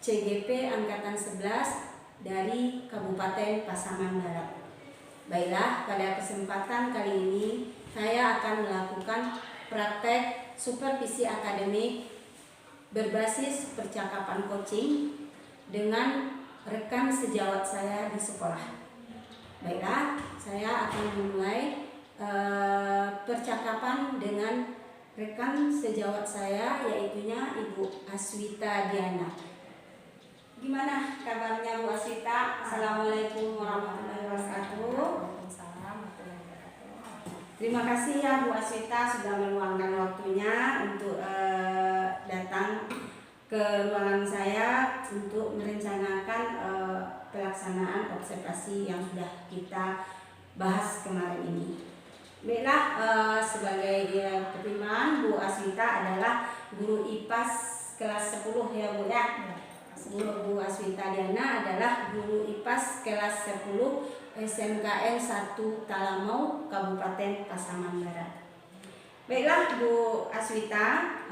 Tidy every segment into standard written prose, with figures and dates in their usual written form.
CGP Angkatan 11 dari Kabupaten Pasaman Barat. Baiklah, pada kesempatan kali ini saya akan melakukan praktek supervisi akademik berbasis percakapan coaching dengan rekan sejawat saya di sekolah. Baiklah, saya akan memulai percakapan dengan rekan sejawat saya, yaitunya Ibu Aswita Diana. Gimana kabarnya Bu Aswita? Assalamualaikum warahmatullahi wabarakatuh. Terima kasih ya Bu Aswita sudah meluangkan waktunya untuk datang ke ruangan saya untuk merencanakan pelaksanaan observasi yang sudah kita bahas kemarin ini. Baiklah, sebagai pertimbangan Bu Aswita adalah guru IPAS kelas 10 ya Bu ya. Bu Aswita Diana adalah guru IPAS kelas 10 SMKN 1 Talamau, Kabupaten Pasaman Barat. Baiklah Bu Aswita,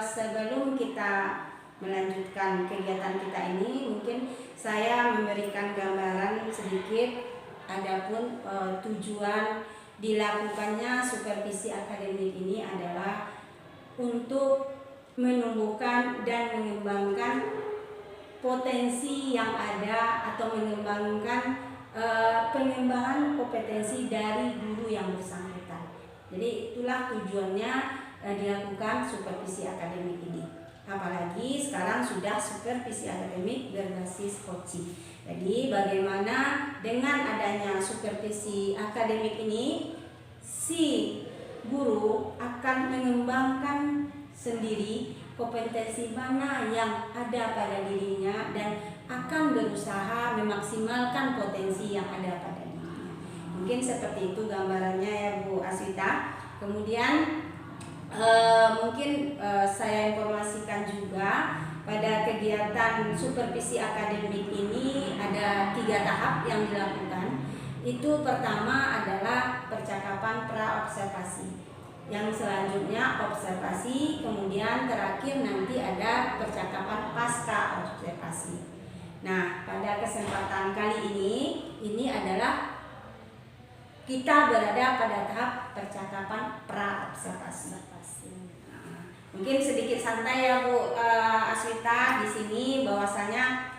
sebelum kita melanjutkan kegiatan kita ini, mungkin saya memberikan gambaran sedikit adapun tujuan dilakukannya supervisi akademik ini adalah untuk menumbuhkan dan mengembangkan potensi yang ada atau mengembangkan pengembangan kompetensi dari guru yang bersangkutan. Jadi itulah tujuannya dilakukan supervisi akademik ini. Apalagi sekarang sudah supervisi akademik berbasis coaching. Jadi bagaimana dengan adanya supervisi akademik ini, si guru akan mengembangkan sendiri kompetensi mana yang ada pada dirinya dan akan berusaha memaksimalkan potensi yang ada pada dirinya. Mungkin seperti itu gambarannya ya Bu Aswita. Kemudian mungkin saya informasikan juga pada kegiatan supervisi akademik ini ada 3 tahap yang dilakukan. Itu pertama adalah percakapan pra-observasi, yang selanjutnya observasi, kemudian terakhir nanti ada percakapan pasca observasi. Nah, pada kesempatan kali ini adalah kita berada pada tahap percakapan pra-observasi. Mungkin sedikit santai ya Bu Aswita di sini, bahwasanya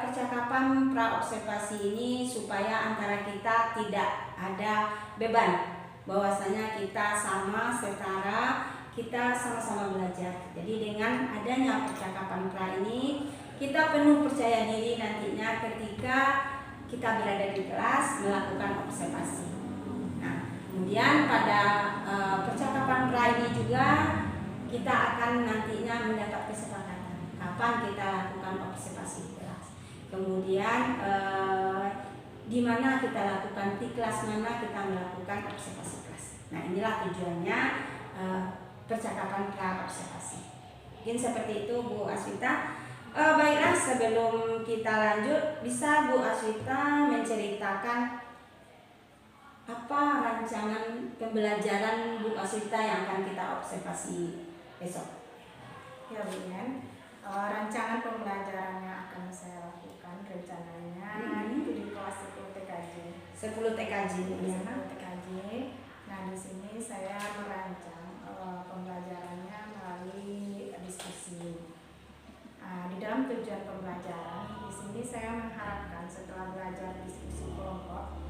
percakapan pra-observasi ini supaya antara kita tidak ada beban, bahwasanya kita sama setara, kita sama-sama belajar. Jadi dengan adanya percakapan pra ini, kita penuh percaya diri nantinya ketika kita berada di kelas melakukan observasi. Nah, kemudian pada percakapan pra ini juga kita akan nantinya mendapat kesepakatan kapan kita lakukan observasi di kelas. Kemudian di mana kita lakukan, di kelas mana kita melakukan observasi kelas. Nah, inilah tujuannya percakapan pra observasi. Mungkin seperti itu Bu Aswita. Baiklah, sebelum kita lanjut, bisa Bu Aswita menceritakan apa rancangan pembelajaran Bu Aswita yang akan kita observasi besok? Ya Bu Yen, rancangan pembelajaran yang akan saya lakukan rencananya itu di kelas 10 TKJ. 10 TKJ ya. 10 TKJ. Nah, di sini saya merancang pembelajarannya melalui diskusi. Di dalam tujuan pembelajaran, di sini saya mengharapkan setelah belajar diskusi kelompok,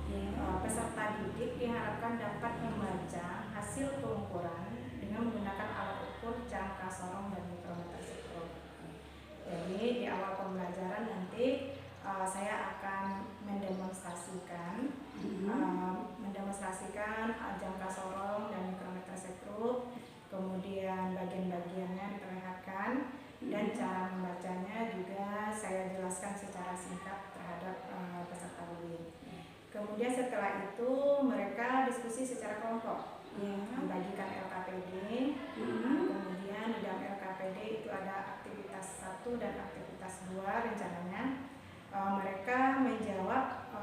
peserta didik diharapkan dapat membaca hasil pengukuran dengan menggunakan alat ukur jangka sorong dan mikrometer sekrup. Jadi di awal pembelajaran nanti saya akan mendemonstrasikan jangka sorong dan mikrometer sekrup, kemudian bagian-bagiannya diperlihatkan, dan cara membacanya juga saya jelaskan secara singkat terhadap peserta didik. Kemudian setelah itu mereka diskusi secara kelompok, membagikan LKPD. Kemudian di dalam LKPD itu ada aktivitas 1 dan aktivitas 2 rencananya. Mereka menjawab,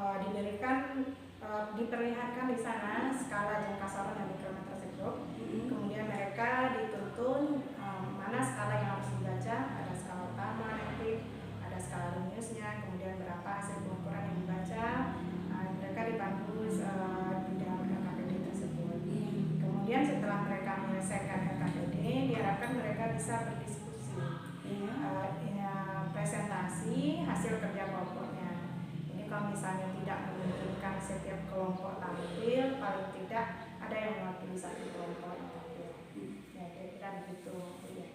diperlihatkan di sana skala jangka sorong dan mikrometer sekrup. Kemudian mereka dituntun mana skala yang harus dibaca, ada skala utama, nanti menyelesaikan KKD, diharapkan mereka bisa berdiskusi, presentasi hasil kerja kelompoknya. Ini kalau misalnya tidak memungkinkan setiap kelompok tampil, paling tidak ada yang mewakili satu kelompok yang tampil. Ya, kira-kira begitu. Ya.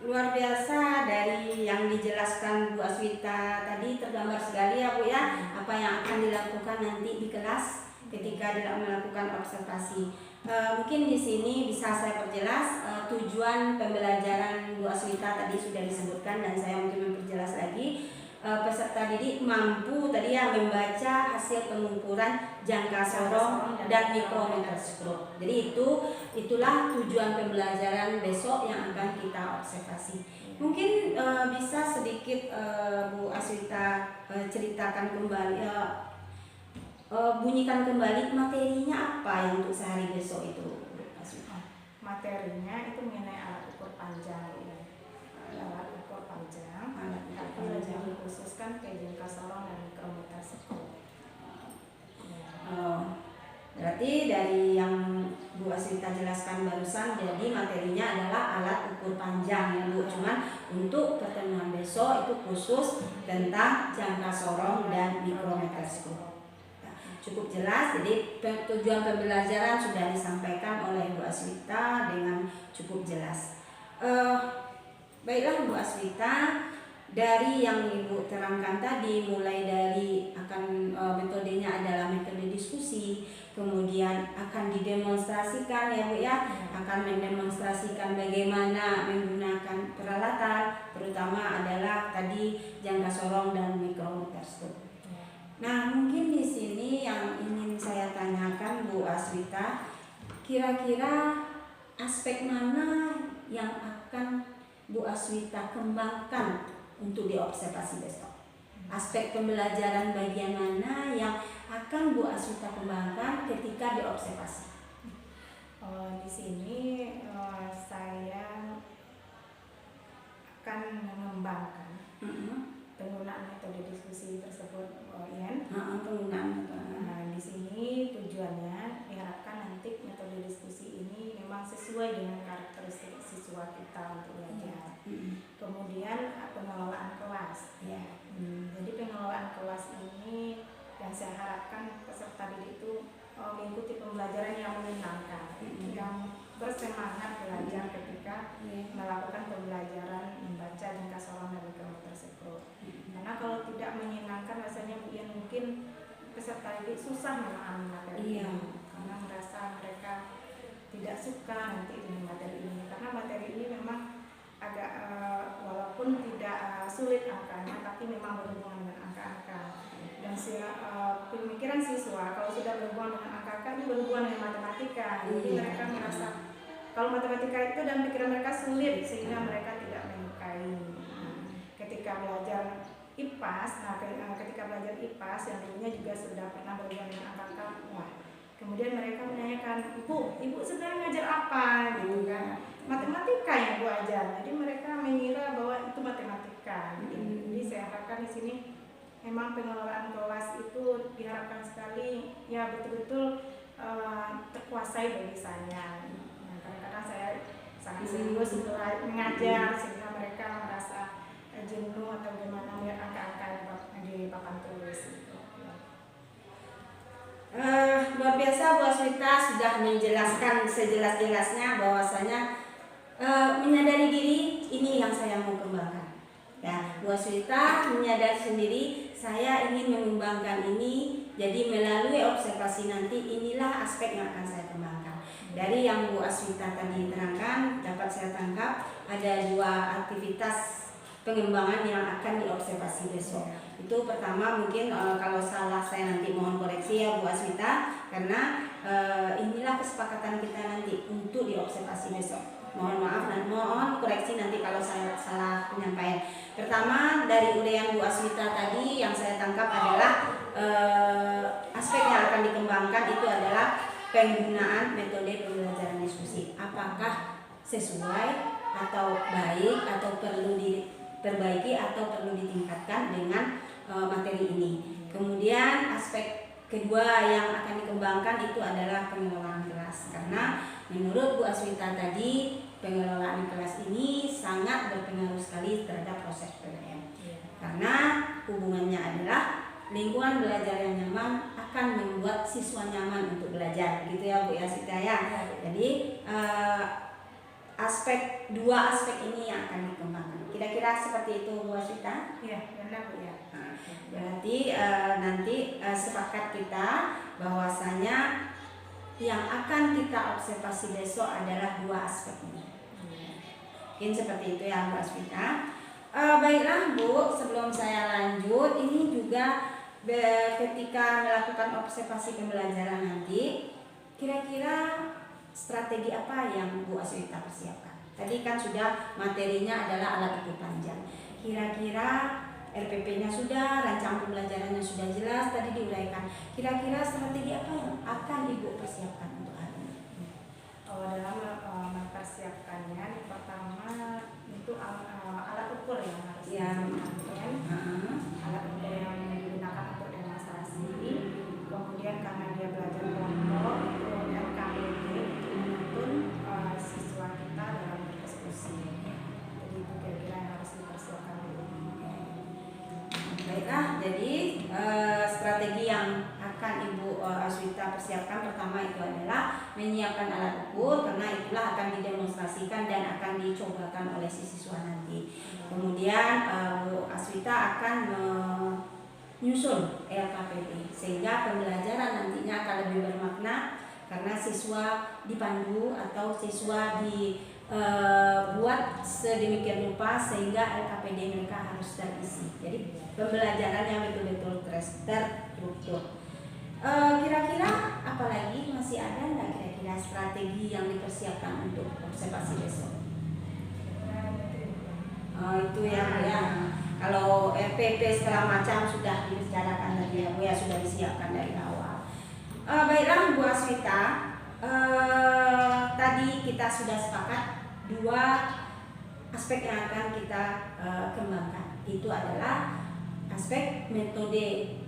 Luar biasa dari yang dijelaskan Bu Aswita tadi, tergambar sekali ya Bu ya, apa yang akan dilakukan nanti di kelas ketika melakukan observasi. Mungkin di sini bisa saya perjelas tujuan pembelajaran Bu Aswita tadi sudah disebutkan dan saya mungkin memperjelas lagi. Peserta didik mampu tadi ya membaca hasil pengukuran jangka sorong dan mikromikroskop. Jadi itulah tujuan pembelajaran besok yang akan kita observasi. Mungkin bisa sedikit Bu Aswita ceritakan kembali, bunyikan kembali materinya apa yang untuk sehari besok itu, Bu Aswita? Materinya itu mengenai alat ukur panjang, ya. Alat ukur panjang, tapi lebih dikhususkan ke jangka sorong dan mikrometerskop. Berarti dari yang Bu Aswita jelaskan barusan, jadi materinya adalah alat ukur panjang ya Bu. Cuman untuk pertemuan besok itu khusus tentang jangka sorong dan mikrometerskop. Cukup jelas, jadi tujuan pembelajaran sudah disampaikan oleh Bu Aswita dengan cukup jelas. Baiklah Bu Aswita, dari yang Ibu terangkan tadi, mulai dari akan metodenya adalah metode diskusi, kemudian akan didemonstrasikan ya Bu ya, akan mendemonstrasikan bagaimana menggunakan peralatan, terutama adalah tadi jangka sorong dan mikrometerskop. Nah, mungkin di sini yang ingin saya tanyakan Bu Aswita, kira-kira aspek mana yang akan Bu Aswita kembangkan untuk diobservasi besok? Aspek pembelajaran bagian mana yang akan Bu Aswita kembangkan ketika diobservasi? Di sini saya akan mengembangkan penggunaan metode diskusi tersebut, di sini tujuannya diharapkan nanti metode diskusi ini memang sesuai dengan karakteristik siswa kita untuk belajar. Kemudian pengelolaan kelas. Jadi pengelolaan kelas ini yang saya harapkan peserta didik itu mengikuti pembelajaran yang menyenangkan, yang bersemangat belajar ketika melakukan pembelajaran membaca jangka sorong dan mikrometerskop. Karena kalau tidak menyenangkan rasanya mungkin peserta didik susah memahami materi ini, karena merasa mereka tidak suka nanti dengan materi ini, karena materi ini memang agak walaupun tidak sulit angkanya, tapi memang berhubungan dengan angka-angka. Dan pemikiran siswa kalau sudah berhubungan dengan angka-angka ini berhubungan dengan matematika, jadi mereka merasa kalau matematika itu dan pikiran mereka sulit sehingga mereka tidak menyukai. Ketika belajar IPAS, ketika belajar IPAS yang dulunya juga sudah pernah berhubungan dengan angka-angka, kemudian mereka menanyakan, ibu sebenarnya ngajar apa, gitu kan? Matematika yang Bu ajar. Jadi mereka mengira bahwa itu matematika. Jadi saya harapkan di sini memang pengelolaan kelas itu diharapkan sekali ya betul-betul terkuasai bagi saya. Kadang-kadang saya sangat serius untuk mengajar sehingga mereka merasa jenuh atau bagaimana melihat angka-angka di papan tulis. Luar biasa Bu Aswita sudah menjelaskan sejelas-jelasnya bahwasanya menyadari diri ini yang saya mau kembangkan. Ya, Bu Aswita menyadari sendiri saya ingin mengembangkan ini, jadi melalui observasi nanti inilah aspek yang akan saya kembangkan. Dari yang Bu Aswita tadi terangkan dapat saya tangkap ada 2 aktivitas pengembangan yang akan diobservasi besok. Itu pertama mungkin kalau salah saya nanti mohon koreksi ya Bu Aswita, karena inilah kesepakatan kita nanti untuk diobservasi besok. Mohon maaf dan mohon koreksi nanti kalau saya salah penyampaian. Pertama dari uraian Bu Aswita tadi yang saya tangkap adalah aspek yang akan dikembangkan itu adalah penggunaan metode pembelajaran diskusi. Apakah sesuai atau baik atau perlu diperbaiki atau perlu ditingkatkan dengan materi ini. Kemudian aspek kedua yang akan dikembangkan itu adalah pengelolaan kelas, karena menurut Bu Aswita tadi pengelolaan kelas ini sangat berpengaruh sekali terhadap proses PBM, karena hubungannya adalah lingkungan belajar yang nyaman akan membuat siswa nyaman untuk belajar, gitu ya Bu Aswita ya. Jadi dua aspek ini yang akan dikembangkan. Kira-kira seperti itu Bu Aswita? Iya, benar Bu ya. Berarti nanti sepakat kita bahwasanya yang akan kita observasi besok adalah dua aspek ini. Mungkin seperti itu ya Bu Aswita. Baiklah Bu, sebelum saya lanjut, ini juga ketika melakukan observasi pembelajaran nanti, kira-kira strategi apa yang Bu Aswita persiapkan? Tadi kan sudah materinya adalah alat ukur panjang. Kira-kira RPP-nya sudah, rancang pembelajarannya sudah jelas, tadi diuraikan. Kira-kira strategi apa yang akan Ibu persiapkan untuk hari ini? Dalam mempersiapkannya, pertama itu alat ukur yang harus digunakan. Alat ukur yang digunakan untuk demonstrasi. Kemudian karena dia belajar kelompok, kemudian KBG untuk menuntun siswa kita dalam berdiskusi. Jadi itu kira-kira yang harus dipersiapkan dulu. Baiklah, jadi strategi yang akan Ibu Aswita persiapkan pertama itu adalah menyiapkan alat ukur, karena itulah akan didemonstrasikan dan akan dicobakan oleh si siswa nanti. Kemudian Bu Aswita akan menyusun LKPD sehingga pembelajaran nantinya akan lebih bermakna, karena siswa dipandu atau siswa buat sedemikian rupa sehingga LKPD mereka harus terisi. Jadi pembelajarannya betul-betul terstruktur. Kira-kira apalagi masih ada nggak kira-kira strategi yang dipersiapkan untuk observasi besok? Itu ya. Kalau RPP segala macam sudah dibicarakan tadi ya Bu ya, sudah disiapkan dari awal. Baiklah Bu Aswita, tadi kita sudah sepakat dua aspek yang akan kita kembangkan. Itu adalah aspek metode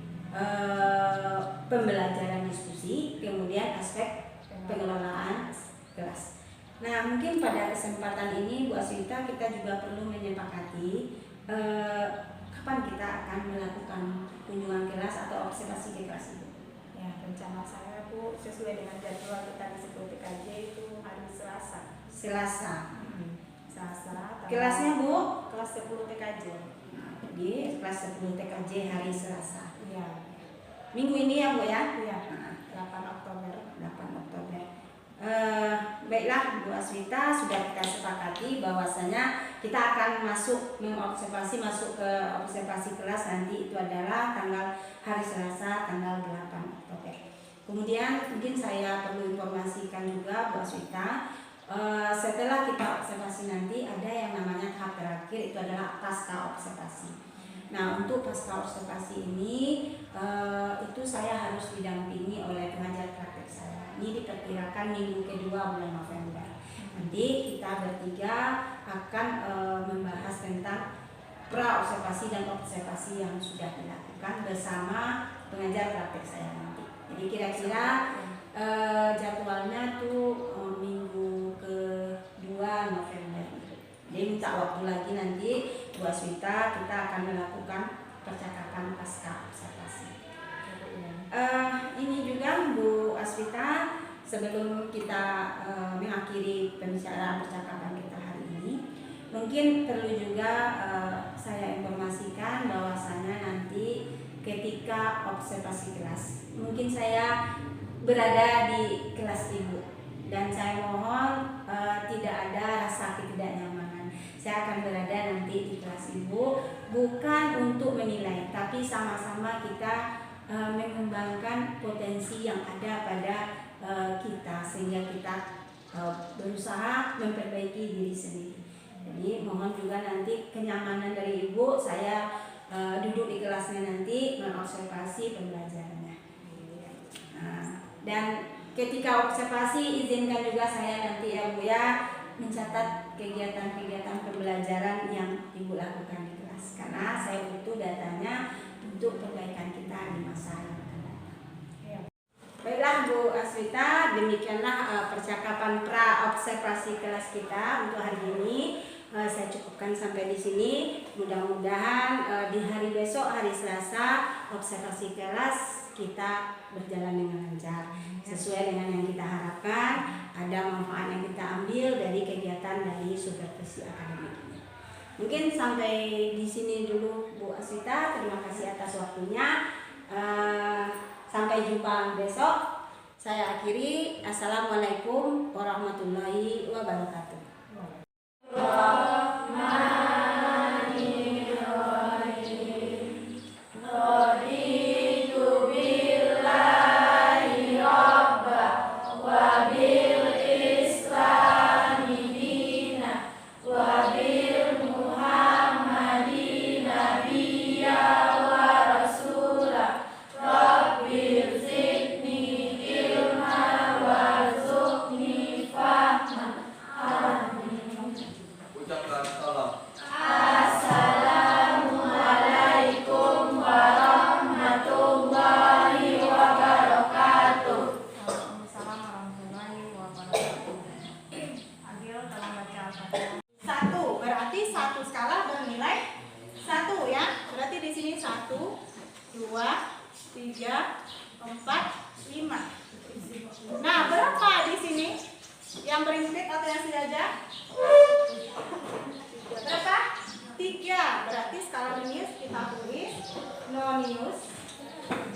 pembelajaran diskusi, kemudian aspek pengelolaan kelas. Nah, mungkin pada kesempatan ini Bu Aswita kita juga perlu menyepakati kapan kita akan melakukan kunjungan kelas atau observasi ke kelas itu. Ya, rencana saya Bu sesuai dengan jadwal kita di 10 TKJ itu hari Selasa. Selasa. Kelasnya Bu? Kelas 10 TKJ. Jadi kelas 10 TKJ hari Selasa. Iya. Minggu ini ya Bu ya? Iya. 8 Oktober. Baiklah Bu Aswita, sudah kita sepakati bahwasanya kita akan masuk ke observasi kelas nanti itu adalah hari Selasa tanggal 8 Oktober. Kemudian mungkin saya perlu informasikan juga Bu Aswita, setelah kita observasi nanti ada yang namanya tahap terakhir, itu adalah pasca observasi. Nah, untuk pasca observasi ini itu saya harus didampingi oleh pengajar praktek saya. Ini diperkirakan minggu kedua bulan November. Nanti kita bertiga akan membahas tentang pra observasi dan observasi yang sudah dilakukan bersama pengajar praktek saya nanti. Jadi kira-kira jadwalnya tuh minggu kedua November. Jadi minta waktu lagi nanti Bu Aswita kita akan melakukan percakapan pasca observasi. Ini juga Bu Aswita, sebelum kita mengakhiri pembicaraan percakapan kita hari ini, mungkin perlu juga saya informasikan bahwasanya nanti ketika observasi kelas, mungkin saya berada di kelas Ibu dan saya mohon tidak ada rasa ketidaknyamanan. Saya akan berada nanti di kelas Ibu bukan untuk menilai, tapi sama-sama kita mengembangkan potensi yang ada pada kita sehingga kita berusaha memperbaiki diri sendiri. Jadi mohon juga nanti kenyamanan dari Ibu, saya duduk di kelasnya nanti mengobservasi pembelajarannya. Dan ketika observasi izinkan juga saya nanti ya Bu ya mencatat kegiatan-kegiatan pembelajaran yang Ibu lakukan di kelas, karena saya butuh datanya untuk perbaikan kita di masa yang akan datang. Aswita, demikianlah percakapan pra observasi kelas kita untuk hari ini. Saya cukupkan sampai di sini. Mudah-mudahan di hari besok, hari Selasa, observasi kelas kita berjalan dengan lancar sesuai dengan yang kita harapkan. Ada manfaat yang kita ambil dari kegiatan dari supervisi akademik ini. Mungkin sampai di sini dulu Bu Aswita. Terima kasih atas waktunya. Sampai jumpa besok. Saya akhiri. Assalamualaikum warahmatullahi wabarakatuh. Ucapkan salam. Assalamualaikum warahmatullahi wabarakatuh. Waalaikumsalam warahmatullahi wabarakatuh. Adil, tolong baca Al-Fatihah. 1 berarti satu skala bernilai 1 ya. Berarti di sini 1, 2, 3, 4, 5. Nah, berapa di sini? Yang berimpit atau yang sejajar? Berapa? 3. Berarti skala minus kita tulis nonius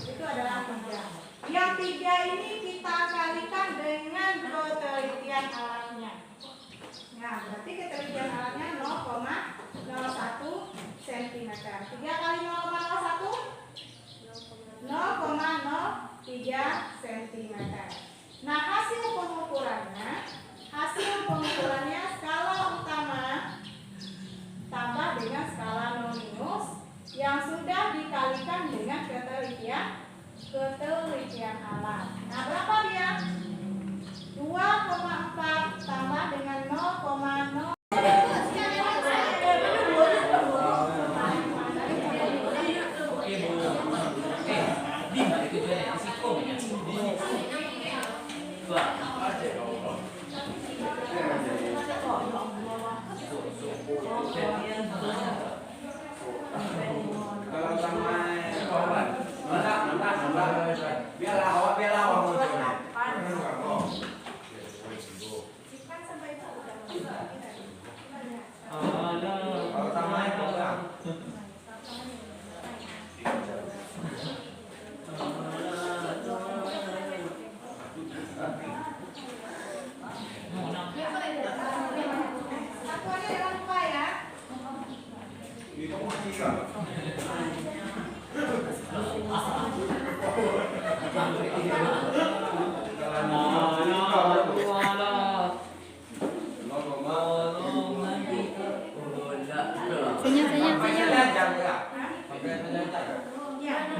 itu adalah 3. Yang 3 ini kita kalikan dengan ketelitian alatnya. Nah, berarti ketelitian alatnya 0,01 cm. 3 kali 0,01 0,03 cm. Nah, hasil pengukurannya skala utama tambah dengan skala nonius yang sudah dikalikan dengan ketelitian alat. Nah, berapa dia? 2,4 tambah dengan 0,0. Kalau sama korban, nambah. Biar awak mau coba. Kalau sama itu enggak. Satuannya jangan lupa ya. Itu masih kan.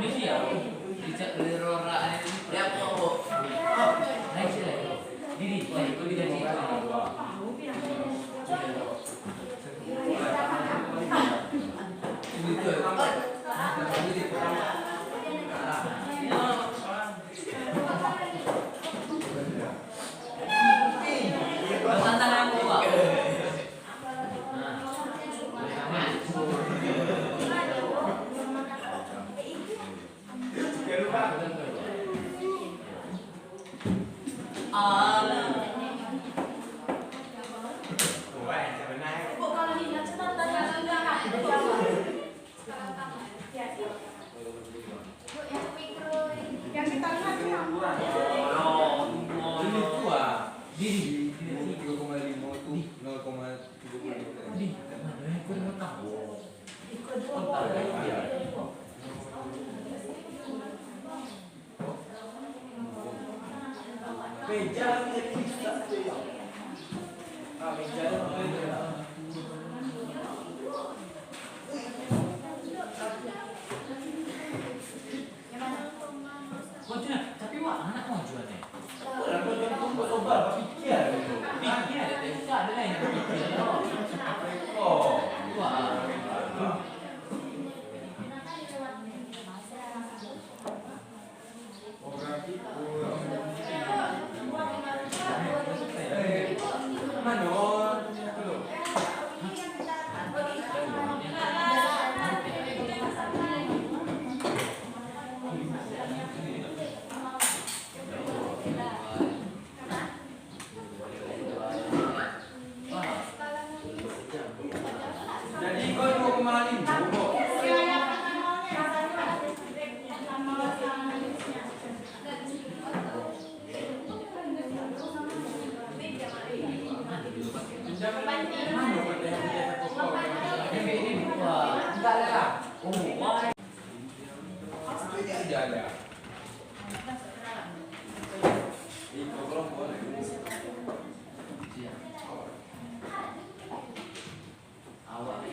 Ini sih ya, bisa lirora ya kok. Naik sih lah. Diri, itu tidak sih. Yang kita lihat semua. Ini tua. Diri 3,5 itu 0,35. Meja bisa. Meja Tapi wah anak mau jual deh. orang tuh coba pikir gitu. Pikir ada desa ada yang pikir. Oh. Wah. Oh, berarti Jadi kau mau kemana? Biaya pertemuannya sama minusnya. Ini dua. Enggak ada. Oh, wah. Tidak ada. Itu kalau boleh. Awak.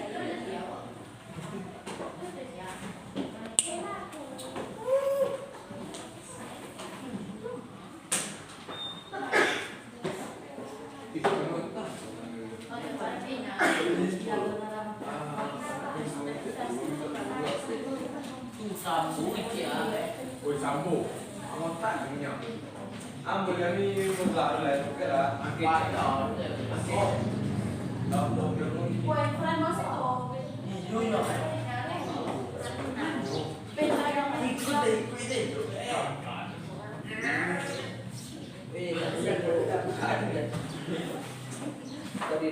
Itu menonton. Tu sambung ya. Oi sambo. Kamu tak punya. Ambo yang ni besar lah itu kira. Patah. Oh. Dah dah dah. Iyo yo. Ikut deh. Tadi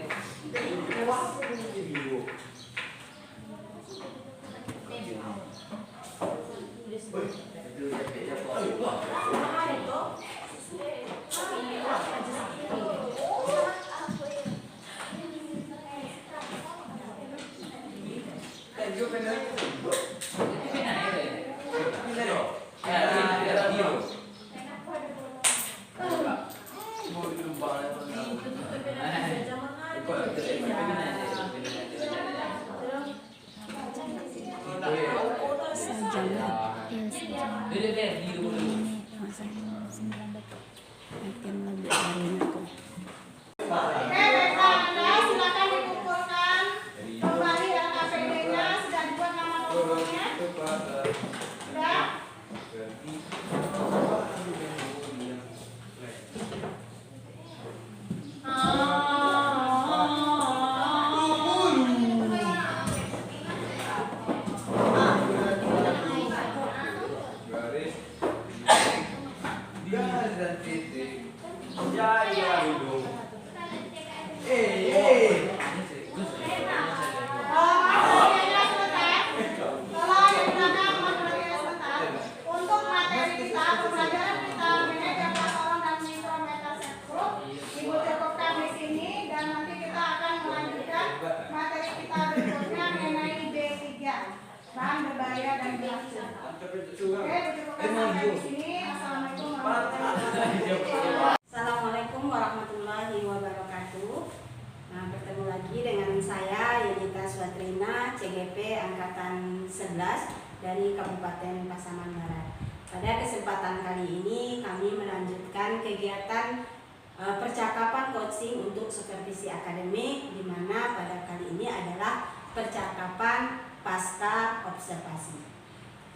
Oke, baiklah Anda silakan dikumpulkan kembali LKPD-nya. Sudah dibuat nama pokoknya? Sudah? Garis. Gas dan titik. Jaya hidung. Untuk materi kita, pembelajaran kita manajer laporan dan mikrometasek group, Ibu cukupkan di sini dan nanti kita akan melanjutkan materi kita berikutnya mengenai B3, bahan berbahaya dan beracun. Oke, cukupkan sampai di sini. Assalamualaikum warahmatullahi wabarakatuh. Assalamualaikum warahmatullahi wabarakatuh. Nah, bertemu lagi dengan saya Yunita Swatrina, CGP Angkatan 11 dari Kabupaten Pasaman Barat. Pada kesempatan kali ini kami melanjutkan kegiatan percakapan coaching untuk supervisi akademik, di mana pada kali ini adalah percakapan pasca observasi.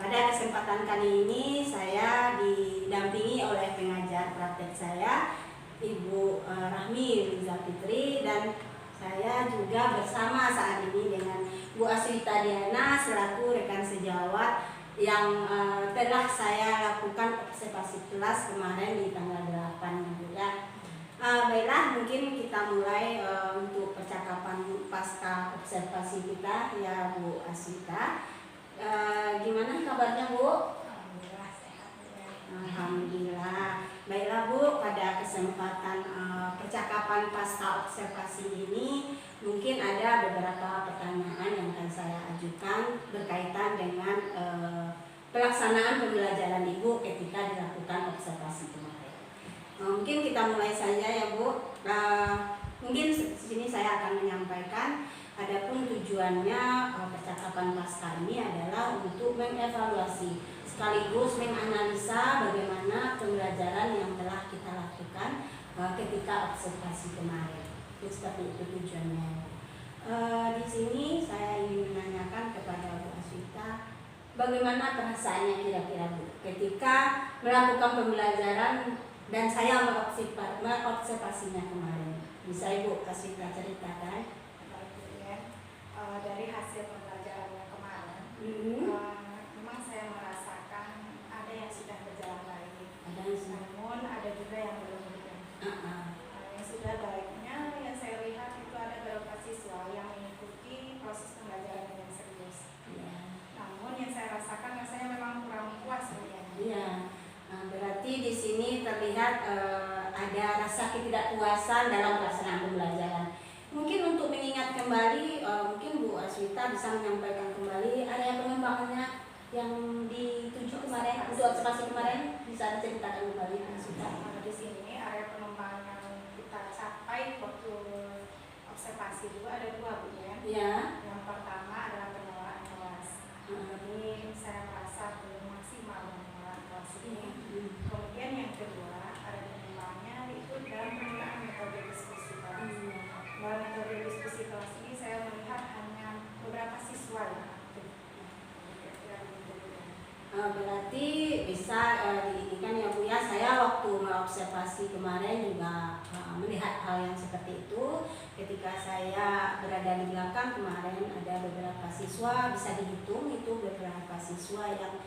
Pada kesempatan kali ini saya didampingi oleh pengajar praktek saya, Ibu Rahmi Riza Fitri, dan saya juga bersama saat ini dengan Bu Aswita Diana selaku rekan sejawat yang telah saya lakukan observasi kelas kemarin di tanggal 8 gitu ya. Baiklah, mungkin kita mulai untuk percakapan pasca observasi kita ya Bu Aswita. Gimana kabarnya Bu? Alhamdulillah sehat ya. Alhamdulillah. Baiklah Bu, pada kesempatan percakapan pasca observasi ini mungkin ada beberapa pertanyaan yang akan saya ajukan berkaitan dengan pelaksanaan pembelajaran Ibu ketika dilakukan observasi kemarin. Mungkin kita mulai saja ya Bu. Mungkin sini saya akan menyampaikan. Adapun tujuannya percakapan pasca ini adalah untuk mengevaluasi sekaligus menganalisa bagaimana pembelajaran yang telah kita lakukan ketika observasi kemarin. Itu seperti itu tujuannya. Di sini saya ingin menanyakan kepada Bu Aswita, bagaimana perasaannya kira-kira Bu ketika melakukan pembelajaran dan saya mengobservasinya kemarin. Bisa Ibu Aswita ceritakan? Dari hasil pembelajarannya kemarin, memang saya merasakan ada yang sudah berjalan baik, Ada yang namun ada sini terlihat ada rasa ketidakpuasan dalam pelaksanaan pembelajaran. Mungkin untuk mengingat kembali, mungkin Bu Aswita bisa menyampaikan kembali area pengembangannya yang dituju kemarin untuk observasi kemarin, bisa diceritakan kembali Bu Aswita. Di sini area pengembangan yang kita capai waktu observasi dulu ada 2 Bu ya. Ya. Yang pertama adalah pengelolaan kelas. Ini saya merasa belum maksimal pengelolaan kelas ini. Kemudian yang kedua ada pengembangannya itu dalam penggunaan metode diskusi kelas. Dalam metode diskusi kelas ini saya melihat hanya beberapa siswa yang aktif. Berarti bisa diinginkan ya Bu ya, saya waktu mengobservasi kemarin juga melihat hal yang seperti itu. Ketika saya berada di belakang kemarin ada beberapa siswa, bisa dihitung itu beberapa siswa yang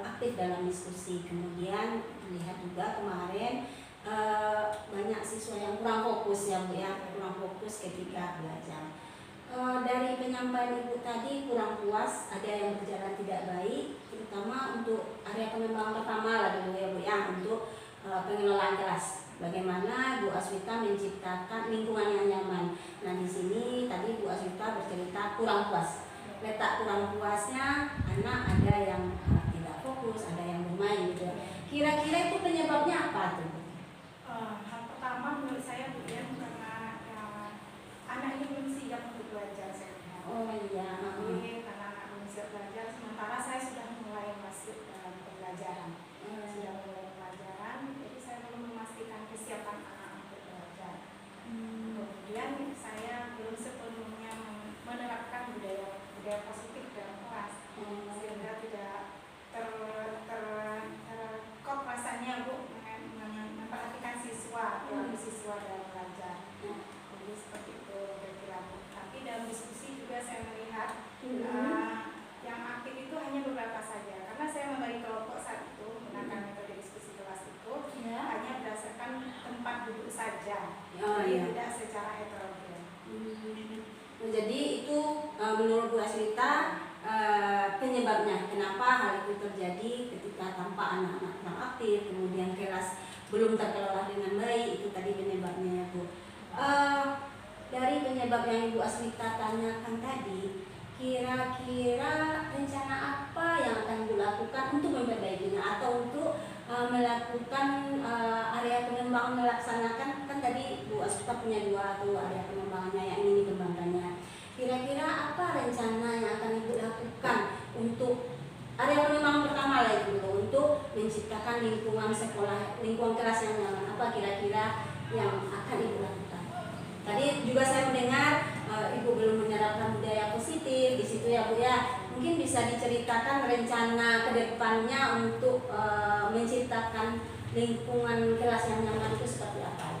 aktif dalam diskusi. Kemudian lihat juga kemarin banyak siswa yang kurang fokus ya Bu ya, kurang fokus ketika belajar. Dari penyampaian Ibu tadi kurang puas, ada yang berjalan tidak baik, terutama untuk area pengembangan pertama lah dulu ya Bu ya, untuk pengelolaan kelas. Bagaimana Bu Aswita menciptakan lingkungan yang nyaman. Nah di sini tadi Bu Aswita bercerita kurang puas. Letak kurang puasnya anak ada yang tidak fokus, ada yang bermain gitu. Kira-kira itu penyebabnya apa tuh? Hal pertama menurut saya Bu ya, karena anak ini belum siap untuk belajar saya lihat. Oh iya. Jadi karena anak belum siap belajar, sementara saya sudah mulai masuk dalam pembelajaran. Sudah mulai pelajaran, jadi saya belum memastikan kesiapan anak untuk belajar. Kemudian saya belum sepenuhnya menerapkan budaya positif dalam kelas, sehingga tidak terkop rasanya Bu memperhatikan siswa, siswa dalam belajar. Jadi seperti itu kira-kira Bu. Tapi dalam diskusi juga saya melihat yang aktif itu hanya beberapa saja, karena saya membagi kelompok saat itu menggunakan metode diskusi kelas itu hanya berdasarkan tempat duduk saja, jadi tidak secara heterogen. Jadi itu menurut Bu Aswita penyebabnya kenapa hal itu terjadi ketika tanpa anak-anak yang aktif, kemudian kelas belum terkelola dengan baik, itu tadi penyebabnya ya Bu. Dari penyebab yang Ibu Aswita tanyakan tadi, kira-kira rencana apa yang akan Ibu lakukan untuk memperbaikinya atau untuk melakukan area pengembangan, melaksanakan, kan tadi Bu Aswita punya 2 tuh area pengembangannya yang ingin dikembangkannya. Kira-kira apa rencana yang akan Ibu lakukan untuk area pengembangan pertama lah itu untuk menciptakan lingkungan sekolah, lingkungan kelas yang nyaman? Apa kira-kira yang akan Ibu lakukan? Tadi juga saya mendengar Ibu belum menerapkan budaya positif di situ ya Bu ya. Mungkin bisa diceritakan rencana kedepannya untuk menciptakan lingkungan kelas yang nyaman itu seperti apa?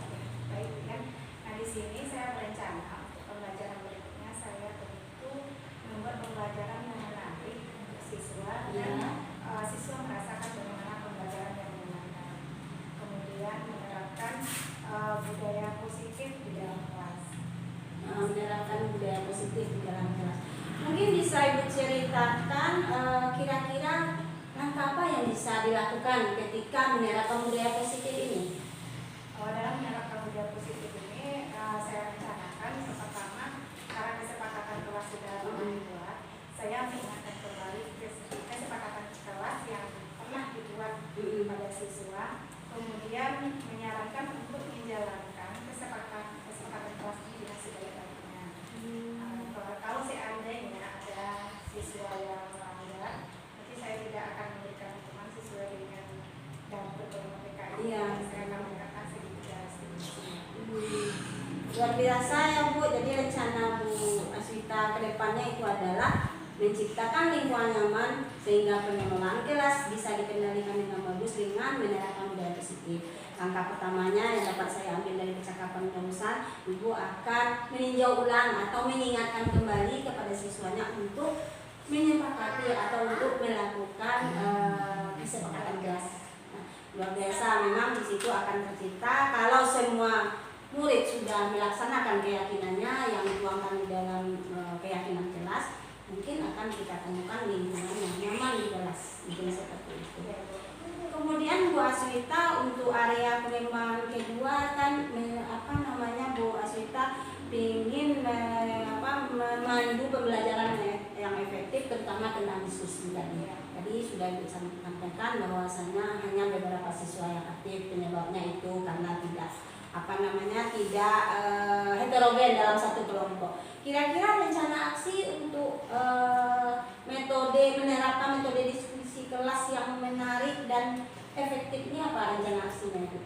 Baik ya. Nah di sini saya berencana untuk pembelajaran berikutnya saya tentu membuat pembelajaran yang menarik untuk siswa dan siswa merasakan bagaimana pembelajaran yang menyenangkan. Kemudian menerapkan budaya positif di dalam kelas. Menerapkan budaya positif di dalam kelas. Mungkin bisa Ibu ceritakan kira-kira langkah apa yang bisa dilakukan ketika menerapkan budaya positif ini? Dalam menerapkan budaya positif ini saya rencanakan yang pertama, karena kesepakatan kelas sudah dibuat, saya mengingatkan kembali kesepakatan kelas yang pernah dibuat pada siswa, kemudian menyarankan untuk menjalankan kesepakatan kelas ini dengan sebaik-baiknya. Kalau seandainya ada siswa yang melanggar, nanti saya tidak akan memberikan hukuman sesuai dengan daftar mereka ini. Saya akan memberikan sedikit restitusi. Luar biasa ya Bu. Jadi rencana Bu Aswita ke depannya itu adalah menciptakan lingkungan nyaman sehingga pengelolaan kelas bisa dikendalikan dengan bagus dengan menerapkan budaya positif. Langkah pertamanya yang dapat saya ambil dari percakapan barusan, Ibu akan meninjau ulang atau mengingatkan kembali kepada siswanya untuk menyepakati atau untuk melakukan kesepakatan kelas. Nah, luar biasa, memang di situ akan tercipta kalau semua murid sudah melaksanakan keyakinannya yang dituangkan di dalam keyakinan kelas, mungkin akan kita temukan lingkungan yang nyaman di kelas, mungkin seperti itu. Kemudian Bu Aswita untuk area pengembangan kedua kan Bu Aswita ingin memandu pembelajaran yang efektif, terutama tentang diskusi tadi. Tadi sudah disampaikan bahwasanya hanya beberapa siswa yang aktif, penyebabnya itu karena tidak heterogen dalam satu kelompok. Kira-kira rencana aksi untuk menerapkan metode diskusi kelas yang menarik dan efektif ini apa rencana aksinya itu?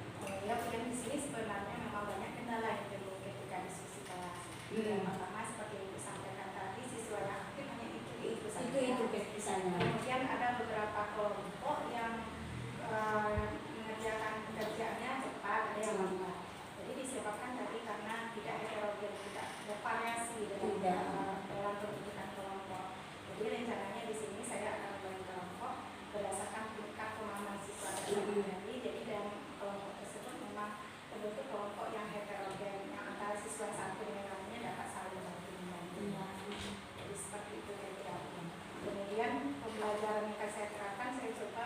Ya, di sini sebenarnya memang banyak kendala yang timbul ketika diskusi kelas. Yang pertama seperti yang disampaikan tadi, siswa yang aktif hanya itu saja. Itu kebiasaannya. Kemudian ada beberapa kelompok yang mengerjakan pekerjaannya cepat, ada yang lambat. Jadi disebabkan tadi karena tidak heterogen, tidak bervariasi dalam pendidikan kelompok. Jadi rencananya di sini saya akan membagi kelompok berdasarkan tingkat pemahaman siswa tadi. Jadi dalam kelompok tersebut memang terbentuk kelompok yang heterogen, yang antara siswa satu dengan lainnya dapat saling bantu membantu. Jadi seperti itu kira-kira. Kemudian pembelajaran yang saya terapkan, saya coba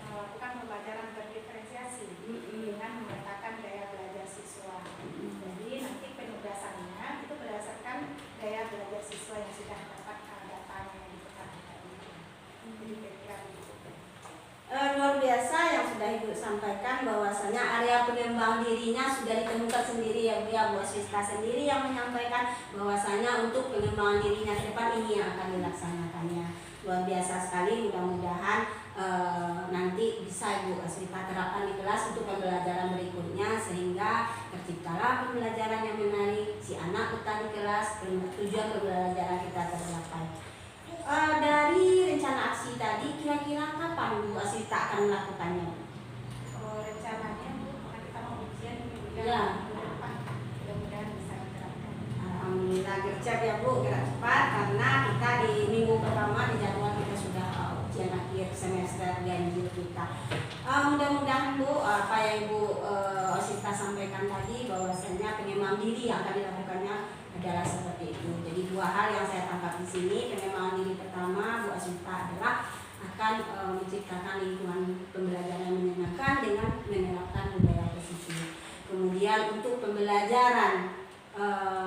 melakukan pembelajaran berdiferensiasi dengan memetakan gaya belajar siswa. Jadi nanti penugasannya itu berdasarkan gaya belajar siswa yang sudah dapat datanya yang dipetakan tadi. Jadi kira-kira begitu. Luar biasa yang sudah Ibu sampaikan, bahwasanya area pengembang dirinya sudah ditemukan sendiri ya Bu ya. Bu Aswita sendiri yang menyampaikan bahwasanya untuk pengembangan dirinya ke depan ini yang akan dilaksanakannya. Luar biasa sekali, mudah-mudahan nanti bisa Ibu Aswita terapkan di kelas untuk pembelajaran berikutnya, sehingga terciptalah pembelajaran yang menarik, si anak betah di kelas, tujuan pembelajaran kita tercapai. Dari rencana aksi tadi, kira-kira kapan Bu Aswita akan melakukannya? Rencananya Bu, karena kita mau ujian minggu Ya. depan, mudah-mudahan bisa diterapkan. Alhamdulillah gercep ya Bu, gerak cepat karena kita di minggu pertama di jadwal kita sudah ujian akhir semester ganjil kita. Mudah-mudahan Bu, apa yang Ibu Aswita sampaikan tadi, bahwasanya pengembangan diri yang akan dilakukannya adalah seperti itu. Jadi dua hal yang saya tangkap di sini, pengembangan diri pertama Bu Aswita adalah akan menciptakan lingkungan pembelajaran yang menyenangkan dengan menerapkan budaya positif. Kemudian untuk pembelajaran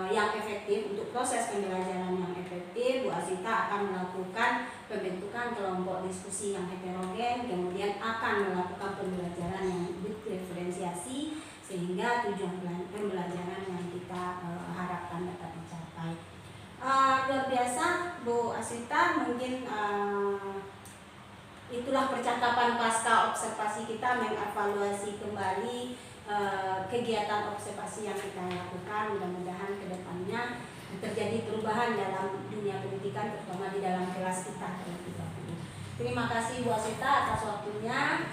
yang efektif, untuk proses pembelajaran yang efektif, Bu Aswita akan melakukan pembentukan kelompok diskusi yang heterogen, kemudian akan melakukan pembelajaran yang diferensiasi sehingga tujuan pembelajaran yang kita harapkan dapat dicapai. Luar biasa Bu Aswita, mungkin itulah percakapan pasca observasi kita, mengevaluasi kembali kegiatan observasi yang kita lakukan. Mudah-mudahan ke depannya terjadi perubahan dalam dunia pendidikan, terutama di dalam kelas kita. Terima kasih Bu Aswita atas waktunya.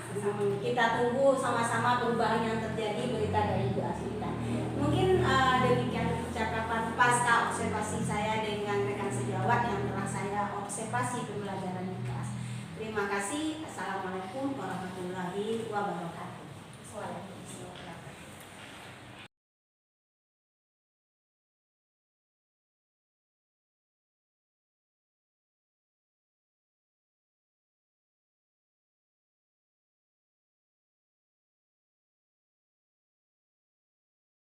Kita tunggu sama-sama perubahan yang terjadi, berita dari Bu Aswita. Mungkin demikian percakapan pasca observasi saya dengan rekan sejawat yang telah saya observasi pembelajaran di kelas. Terima kasih. Assalamualaikum warahmatullahi wabarakatuh.